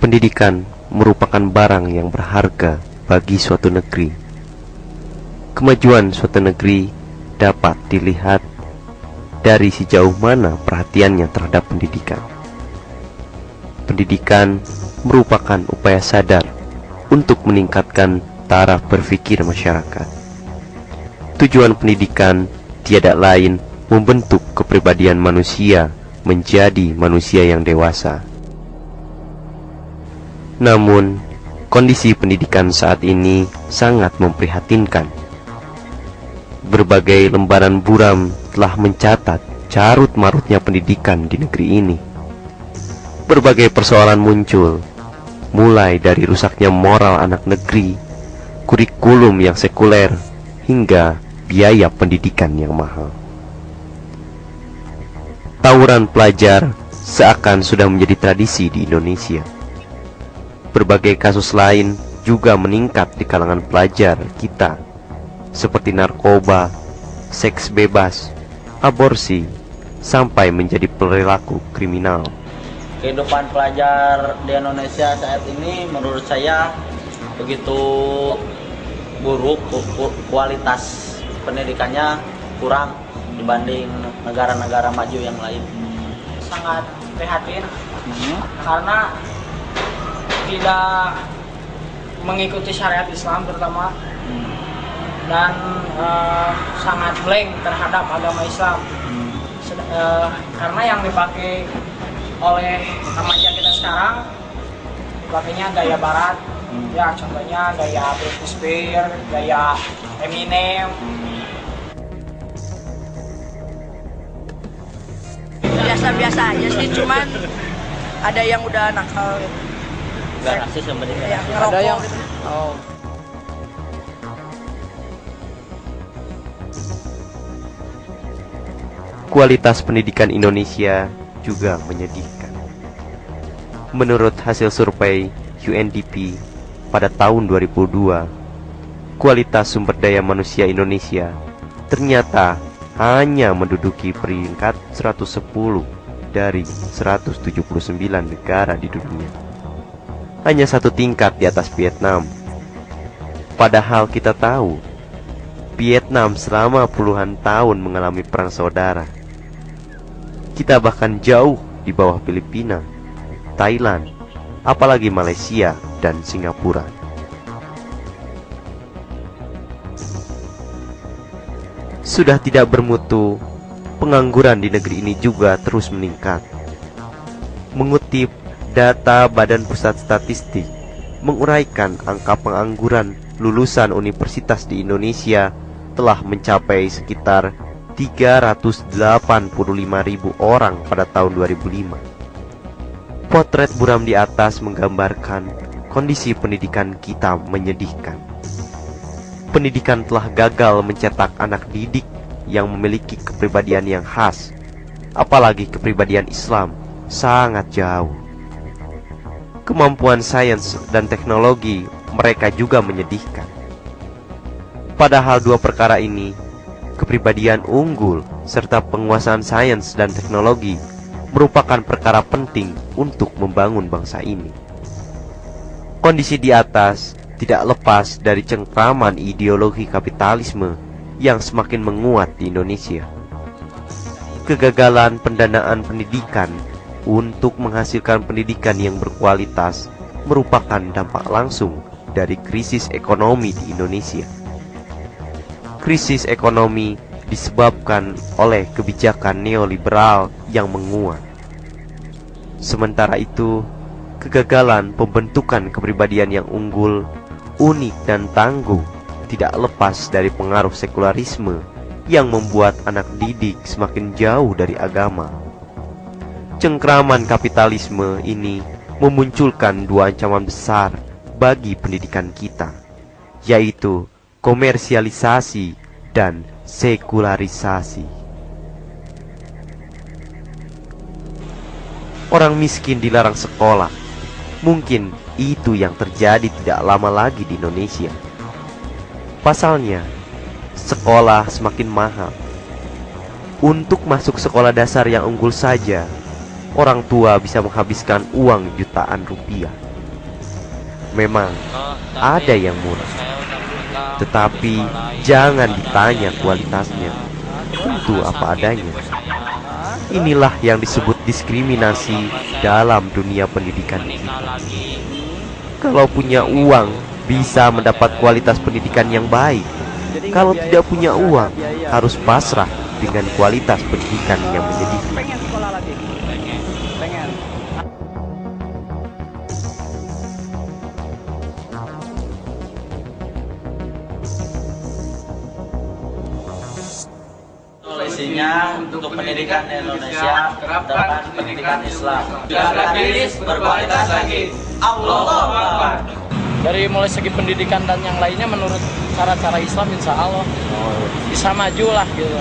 Pendidikan merupakan barang yang berharga bagi suatu negeri. Kemajuan suatu negeri dapat dilihat dari sejauh mana perhatiannya terhadap pendidikan. Pendidikan merupakan upaya sadar untuk meningkatkan taraf berpikir masyarakat. Tujuan pendidikan tiada lain membentuk kepribadian manusia menjadi manusia yang dewasa. Namun, kondisi pendidikan saat ini sangat memprihatinkan. Berbagai lembaran buram telah mencatat carut-marutnya pendidikan di negeri ini. Berbagai persoalan muncul, mulai dari rusaknya moral anak negeri, kurikulum yang sekuler, hingga biaya pendidikan yang mahal. Tawuran pelajar seakan sudah menjadi tradisi di Indonesia. Berbagai kasus lain juga meningkat di kalangan pelajar kita, seperti narkoba, seks bebas, aborsi, sampai menjadi perilaku kriminal. Kehidupan pelajar di Indonesia saat ini menurut saya begitu buruk, kualitas pendidikannya kurang dibanding negara-negara maju yang lain. Sangat prihatin karena tidak mengikuti syariat Islam terutama, dan sangat blank terhadap agama Islam. Karena yang dipakai oleh remaja kita sekarang dipakainya gaya barat, ya contohnya gaya Britney Spears, gaya Eminem. Biasa-biasa aja sih, cuman ada yang udah nakal. Gak rasis yang penting ya, ada yang gitu. Kualitas pendidikan Indonesia juga menyedihkan. Menurut hasil survei UNDP pada tahun 2002, kualitas sumber daya manusia Indonesia ternyata hanya menduduki peringkat 110 dari 179 negara di dunia. Hanya satu tingkat di atas Vietnam. Padahal kita tahu, Vietnam selama puluhan tahun mengalami perang saudara. Kita bahkan jauh di bawah Filipina, Thailand, apalagi Malaysia dan Singapura. Sudah tidak bermutu, pengangguran di negeri ini juga terus meningkat. Mengutip data Badan Pusat Statistik, menguraikan angka pengangguran lulusan universitas di Indonesia telah mencapai sekitar 385.000 orang pada tahun 2005. Potret buram di atas menggambarkan kondisi pendidikan kita menyedihkan. Pendidikan telah gagal mencetak anak didik yang memiliki kepribadian yang khas, apalagi kepribadian Islam, sangat jauh. Kemampuan sains dan teknologi mereka juga menyedihkan. Padahal dua perkara ini, kepribadian unggul serta penguasaan sains dan teknologi, merupakan perkara penting untuk membangun bangsa ini. Kondisi di atas tidak lepas dari cengkraman ideologi kapitalisme yang semakin menguat di Indonesia. Kegagalan pendanaan pendidikan untuk menghasilkan pendidikan yang berkualitas merupakan dampak langsung dari krisis ekonomi di Indonesia. Krisis ekonomi disebabkan oleh kebijakan neoliberal yang menguat. Sementara itu, kegagalan pembentukan kepribadian yang unggul, unik dan tangguh tidak lepas dari pengaruh sekularisme yang membuat anak didik semakin jauh dari agama. Cengkraman kapitalisme ini memunculkan dua ancaman besar bagi pendidikan kita, yaitu komersialisasi dan sekularisasi. Orang miskin dilarang sekolah. Mungkin itu yang terjadi tidak lama lagi di Indonesia. Pasalnya, sekolah semakin mahal. Untuk masuk sekolah dasar yang unggul saja, orang tua bisa menghabiskan uang jutaan rupiah. Memang ada yang murah, tetapi jangan ditanya kualitasnya. Itu apa adanya. Inilah yang disebut diskriminasi dalam dunia pendidikan kita. Kalau punya uang, bisa mendapat kualitas pendidikan yang baik. Kalau tidak punya uang, harus pasrah dengan kualitas pendidikan yang menyedihkan. Pengen sekolah lagi? Pengen. Solusinya untuk pendidikan di Indonesia, terapkan pendidikan Islam. Gratis, berkualitas lagi. Allahu Akbar. Dari mulai segi pendidikan dan yang lainnya menurut cara-cara Islam insya Allah bisa maju lah gitu.